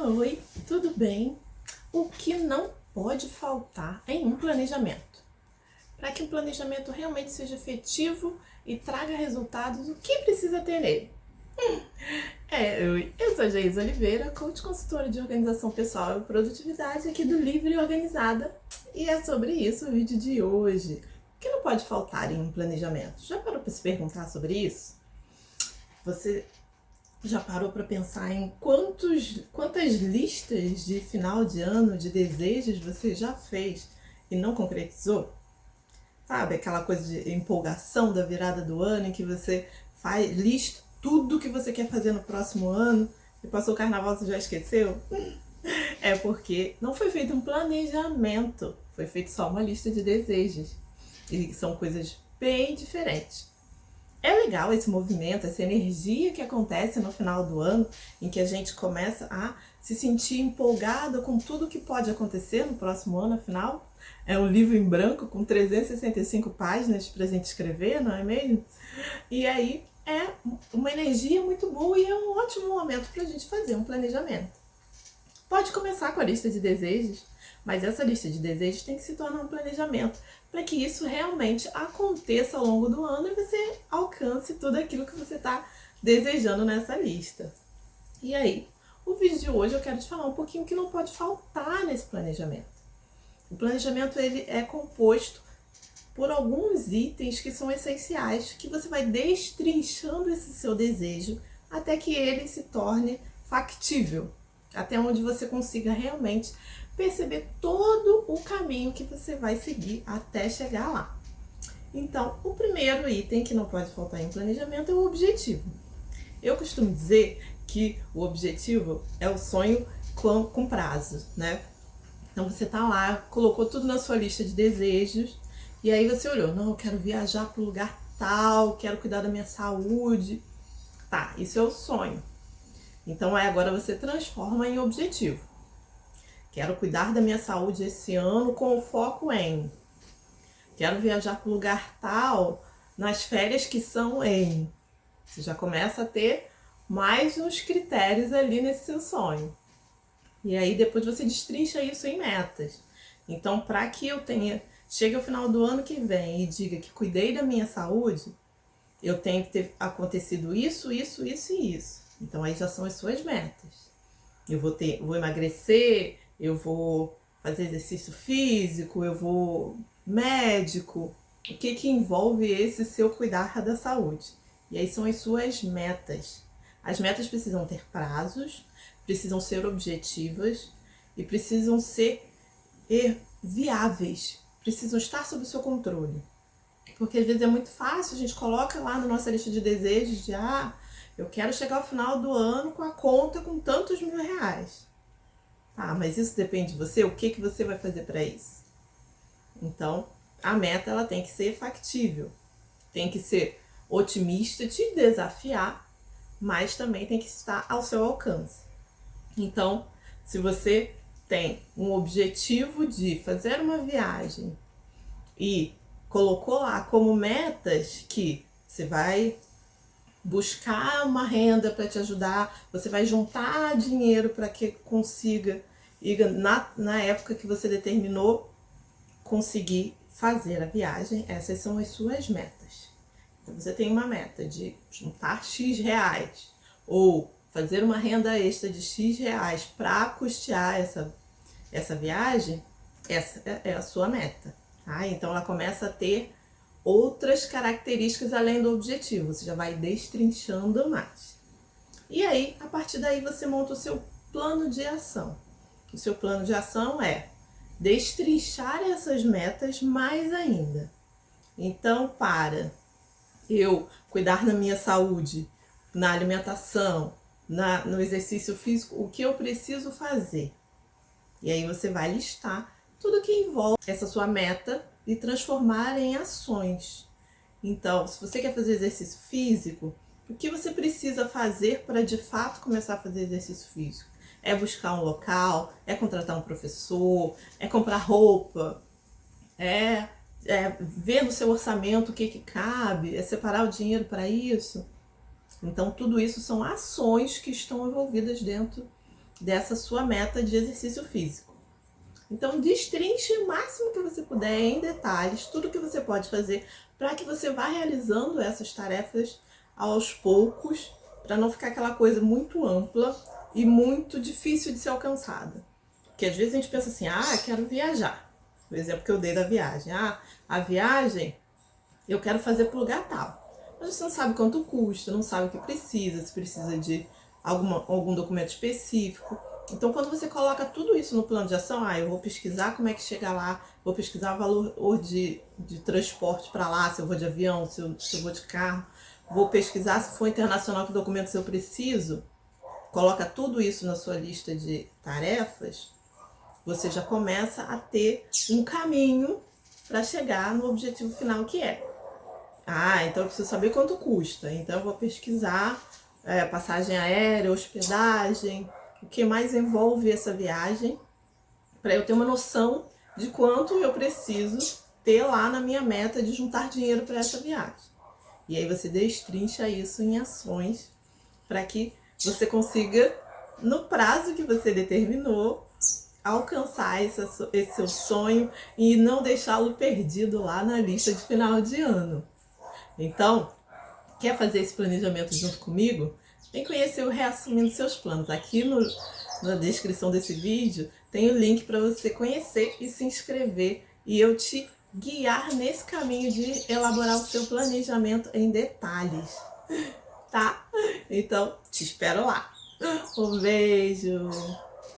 Oi, tudo bem? O que não pode faltar em um planejamento? Para que um planejamento realmente seja efetivo e traga resultados, o que precisa ter nele? Eu sou a Geisa Oliveira, coach consultora de organização pessoal e produtividade aqui do Livre e Organizada. E é sobre isso o vídeo de hoje. O que não pode faltar em um planejamento? Já parou para se perguntar sobre isso? Você já parou para pensar em quantas listas de final de ano de desejos você já fez e não concretizou? Sabe, aquela coisa de empolgação da virada do ano em que você lista tudo que você quer fazer no próximo ano e passou o carnaval você já esqueceu? É porque não foi feito um planejamento, foi feito só uma lista de desejos. E são coisas bem diferentes. É legal esse movimento, essa energia que acontece no final do ano, em que a gente começa a se sentir empolgado com tudo que pode acontecer no próximo ano, afinal. É um livro em branco com 365 páginas para a gente escrever, não é mesmo? E aí é uma energia muito boa e é um ótimo momento para a gente fazer um planejamento. Pode começar com a lista de desejos, mas essa lista de desejos tem que se tornar um planejamento para que isso realmente aconteça ao longo do ano e você alcance tudo aquilo que você está desejando nessa lista. E aí, o vídeo de hoje eu quero te falar um pouquinho que não pode faltar nesse planejamento. O planejamento ele é composto por alguns itens que são essenciais, que você vai destrinchando esse seu desejo até que ele se torne factível, até onde você consiga realmente perceber todo o caminho que você vai seguir até chegar lá. Então, o primeiro item que não pode faltar em planejamento é o objetivo. Eu costumo dizer que o objetivo é o sonho com prazo, né? Então você tá lá, colocou tudo na sua lista de desejos e aí você olhou, não, eu quero viajar para o lugar tal, quero cuidar da minha saúde. Tá, isso é o sonho. Então aí agora você transforma em objetivo. Quero cuidar da minha saúde esse ano com o foco em. Quero viajar para o lugar tal nas férias que são em. Você já começa a ter mais uns critérios ali nesse seu sonho. E aí depois você destrincha isso em metas. Então, para que eu chegue ao final do ano que vem e diga que cuidei da minha saúde, eu tenho que ter acontecido isso, isso, isso e isso. Então aí já são as suas metas. Eu vou emagrecer, eu vou fazer exercício físico, eu vou médico. O que envolve esse seu cuidar da saúde? E aí são as suas metas. As metas precisam ter prazos, precisam ser objetivas e precisam ser viáveis, precisam estar sob o seu controle. Porque às vezes é muito fácil, a gente coloca lá na nossa lista de desejos de eu quero chegar ao final do ano com a conta com tantos mil reais. Tá, mas isso depende de você, o que você vai fazer para isso? Então, a meta ela tem que ser factível, tem que ser otimista, te desafiar, mas também tem que estar ao seu alcance. Então, se você tem um objetivo de fazer uma viagem e colocou lá como metas que você vai buscar uma renda para te ajudar, você vai juntar dinheiro para que consiga, na época que você determinou, conseguir fazer a viagem. Essas são as suas metas. Então você tem uma meta de juntar X reais ou fazer uma renda extra de X reais para custear essa viagem, essa é a sua meta. Tá? Então ela começa a ter outras características além do objetivo, você já vai destrinchando mais. E aí, a partir daí, você monta o seu plano de ação. O seu plano de ação é destrinchar essas metas mais ainda. Então, para eu cuidar da minha saúde, na alimentação, no exercício físico, o que eu preciso fazer? E aí você vai listar tudo que envolve essa sua meta e transformar em ações. Então, se você quer fazer exercício físico, o que você precisa fazer para de fato começar a fazer exercício físico? É buscar um local, é contratar um professor, é comprar roupa, é ver no seu orçamento o que cabe, é separar o dinheiro para isso. Então, tudo isso são ações que estão envolvidas dentro dessa sua meta de exercício físico. Então, destrinche o máximo que você puder em detalhes, tudo que você pode fazer para que você vá realizando essas tarefas aos poucos, para não ficar aquela coisa muito ampla e muito difícil de ser alcançada. Porque às vezes a gente pensa assim, quero viajar. O exemplo que eu dei da viagem. A viagem eu quero fazer para o lugar tal. Mas você não sabe quanto custa, não sabe o que precisa, se precisa de algum documento específico. Então, quando você coloca tudo isso no plano de ação, eu vou pesquisar como é que chega lá, vou pesquisar o valor de transporte para lá, se eu vou de avião, se eu vou de carro, vou pesquisar se for internacional que documentos eu preciso, coloca tudo isso na sua lista de tarefas, você já começa a ter um caminho para chegar no objetivo final que é. Então eu preciso saber quanto custa, então eu vou pesquisar passagem aérea, hospedagem, o que mais envolve essa viagem, para eu ter uma noção de quanto eu preciso ter lá na minha meta de juntar dinheiro para essa viagem. E aí você destrincha isso em ações para que você consiga, no prazo que você determinou, alcançar esse seu sonho e não deixá-lo perdido lá na lista de final de ano. Então, quer fazer esse planejamento junto comigo? Vem conhecer o Reassumindo Seus Planos. Aqui na descrição desse vídeo tem o link para você conhecer e se inscrever e eu te guiar nesse caminho de elaborar o seu planejamento em detalhes, tá? Então, te espero lá. Um beijo!